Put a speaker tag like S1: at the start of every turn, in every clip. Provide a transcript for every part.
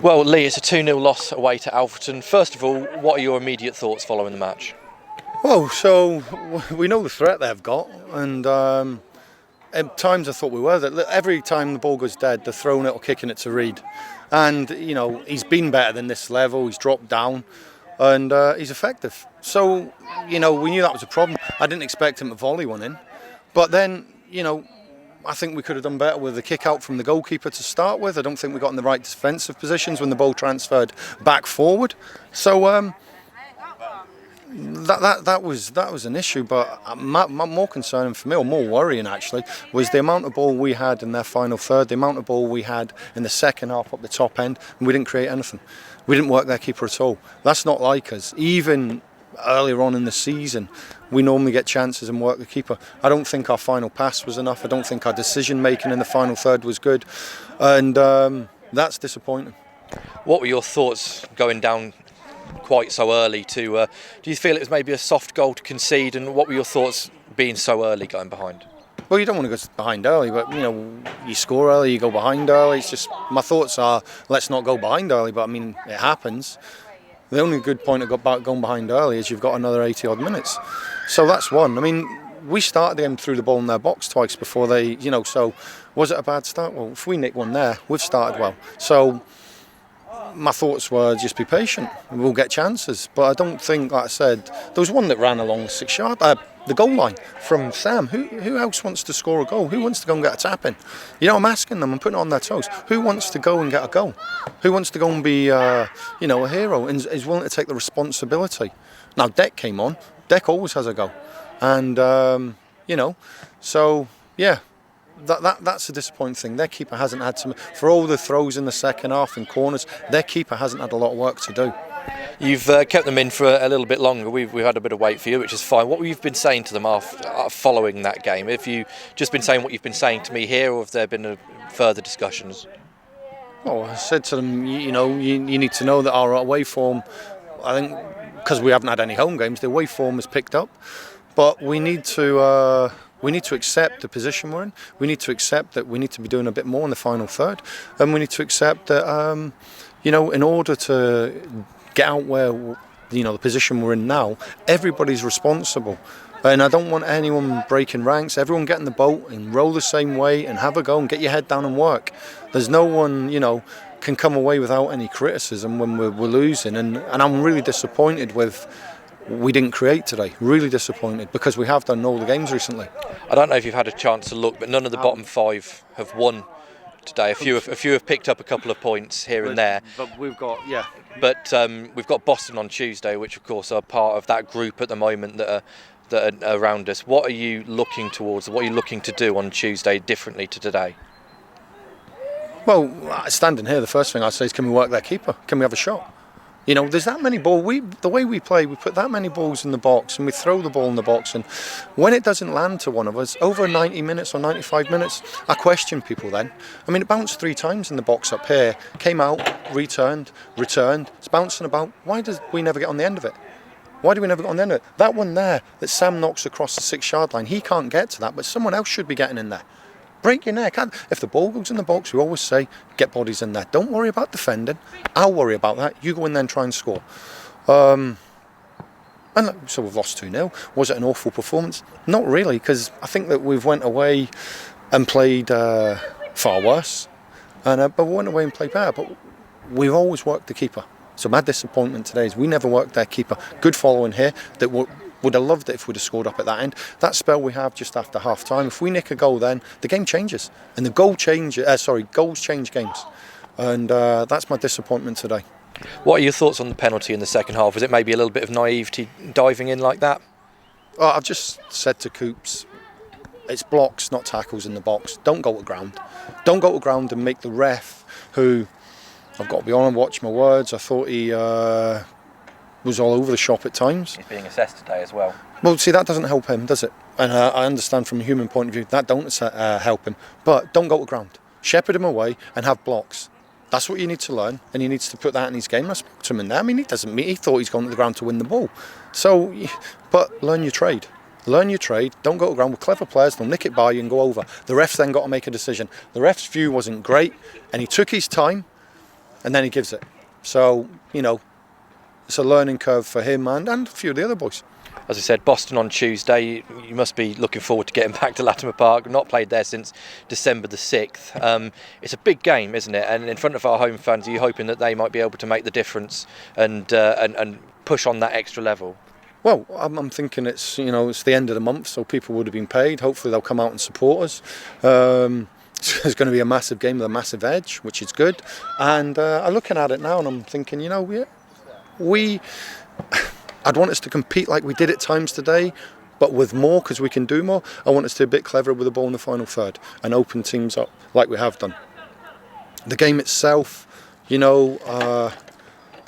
S1: Well, Lee, it's a 2-0 loss away to Alfreton. First of all, what are your immediate thoughts following the match?
S2: Well, so we know the threat they've got, and at times I thought we were. That every time the ball goes dead, they're throwing it or kicking it to Reid. And, you know, he's been better than this level, he's dropped down, and he's effective. So, you know, we knew that was a problem. I didn't expect him to volley one in. But then, you know, I think we could have done better with the kick out from the goalkeeper to start with. I don't think we got in the right defensive positions when the ball transferred back forward. So that was an issue. But more concerning for me, or more worrying actually, was the amount of ball we had in their final third, the amount of ball we had in the second half up the top end, and we didn't create anything. We didn't work their keeper at all. That's not like us. Even earlier on in the season, we normally get chances and work the keeper. I don't think our final pass was enough. I don't think our decision making in the final third was good, and that's disappointing.
S1: What were your thoughts going down quite so early? Do you feel it was maybe a soft goal to concede, and what were your thoughts being so early going behind?
S2: Well, you don't want to go behind early, but you know, you score early, you go behind early. It's just, my thoughts are, let's not go behind early, but I mean, it happens. The only good point about going behind early is you've got another 80 odd minutes. So that's one. I mean, we started the game through the ball in their box twice before they, you know, so was it a bad start? Well, if we nick one there, we've started well. So my thoughts were just be patient, we'll get chances. But I don't think, like I said, there was one that ran along the goal line from Sam. Who else wants to score a goal? Who wants to go and get a tap in? You know, I'm asking them, I'm putting it on their toes. Who wants to go and get a goal? Who wants to go and be, you know, a hero and is willing to take the responsibility? Now, Deck came on. Deck always has a go. And, you know, so, yeah. That's a disappointing thing. Their keeper hasn't had to, for all the throws in the second half and corners, their keeper hasn't had a lot of work to do.
S1: You've kept them in for a little bit longer. We've had a bit of wait for you, which is fine. What have you been saying to them following that game? Have you just been saying what you've been saying to me here, or have there been further discussions?
S2: Well, I said to them, you know, you need to know that our away form, I think, because we haven't had any home games, the away form has picked up. But we need to accept the position we're in. We need to accept that we need to be doing a bit more in the final third, and we need to accept that, you know, in order to get out where, you know, the position we're in now, everybody's responsible. And I don't want anyone breaking ranks. Everyone get in the boat and row the same way and have a go and get your head down and work. There's no one, you know, can come away without any criticism when we're losing. And I'm really disappointed with we didn't create today. Really disappointed, because we have done all the games recently.
S1: I don't know if you've had a chance to look, but none of the bottom five have won today. A few have picked up a couple of points here and there.
S2: But we've got, yeah.
S1: But we've got Boston on Tuesday, which of course are part of that group at the moment that are around us. What are you looking towards? What are you looking to do on Tuesday differently to today?
S2: Well, standing here, the first thing I say is, can we work their keeper? Can we have a shot? You know, there's that many balls. The way we play, we put that many balls in the box and we throw the ball in the box. And when it doesn't land to one of us, over 90 minutes or 95 minutes, I question people then. I mean, it bounced 3 times in the box up here, came out, returned. It's bouncing about. Why do we never get on the end of it? Why do we never get on the end of it? That one there that Sam knocks across the 6-yard line, he can't get to that, but someone else should be getting in there. Break your neck. If the ball goes in the box, we always say, get bodies in there. Don't worry about defending. I'll worry about that. You go in there and try and score. And so we've lost 2-0. Was it an awful performance? Not really, because I think that we've went away and played far worse. But we went away and played better. But we've always worked the keeper. So my disappointment today is we never worked their keeper. Good following here that would have loved it if we'd have scored up at that end. That spell we have just after half time, if we nick a goal then, the game changes. And the goals change games. And that's my disappointment today.
S1: What are your thoughts on the penalty in the second half? Was it maybe a little bit of naivety diving in like that?
S2: Well, I've just said to Coops, it's blocks, not tackles in the box. Don't go to ground. Don't go to ground and make the ref, who, I've got to be honest, watch my words, I thought he was all over the shop at times.
S1: He's being assessed today as well.
S2: Well, see, that doesn't help him, does it? And I understand from a human point of view, that don't help him. But don't go to ground. Shepherd him away and have blocks. That's what you need to learn, and he needs to put that in his game. I spoke to him in there. I mean, he thought he's gone to the ground to win the ball. So, but learn your trade. Learn your trade. Don't go to ground. With clever players, they'll nick it by you and go over. The ref's then got to make a decision. The ref's view wasn't great, and he took his time. and then he gives it. So, it's a learning curve for him and a few of the other boys.
S1: As I said, Boston on Tuesday. You must be looking forward to getting back to Latimer Park. Not played there since December the 6th. It's a big game, isn't it? And in front of our home fans, are you hoping that they might be able to make the difference and push on that extra level?
S2: Well, I'm thinking it's the end of the month, so people would have been paid. Hopefully they'll come out and support us. It's going to be a massive game with a massive edge, which is good. And I'm looking at it now and I'm thinking, I'd want us to compete like we did at times today, but with more, because we can do more. I want us to be a bit cleverer with the ball in the final third and open teams up like we have done. The game itself,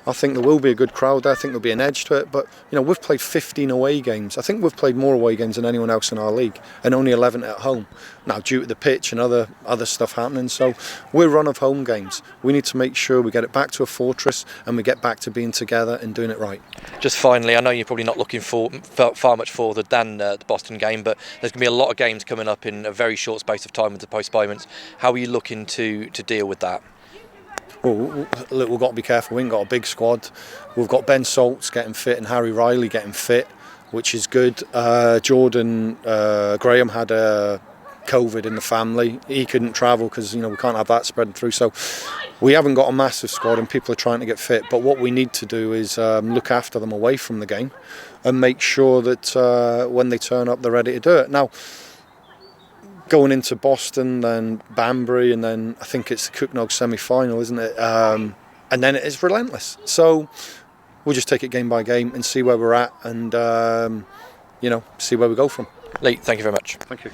S2: I think there will be a good crowd there. I think there'll be an edge to it. But, we've played 15 away games. I think we've played more away games than anyone else in our league, and only 11 at home. Now, due to the pitch and other stuff happening. So we're run of home games. We need to make sure we get it back to a fortress and we get back to being together and doing it right.
S1: Just finally, I know you're probably not looking for far much further than the Boston game, but there's going to be a lot of games coming up in a very short space of time with the postponements. How are you looking to deal with that?
S2: Well, look, we've got to be careful. We ain't got a big squad. We've got Ben Saltz getting fit and Harry Riley getting fit, which is good. Jordan Graham had COVID in the family. He couldn't travel because we can't have that spreading through. So we haven't got a massive squad and people are trying to get fit. But what we need to do is look after them away from the game and make sure that when they turn up, they're ready to do it. Now, going into Boston, then Banbury, and then I think it's the Cooknog semi-final, isn't it? And then it is relentless. So we'll just take it game by game and see where we're at and, see where we go from.
S1: Lee, thank you very much.
S2: Thank you.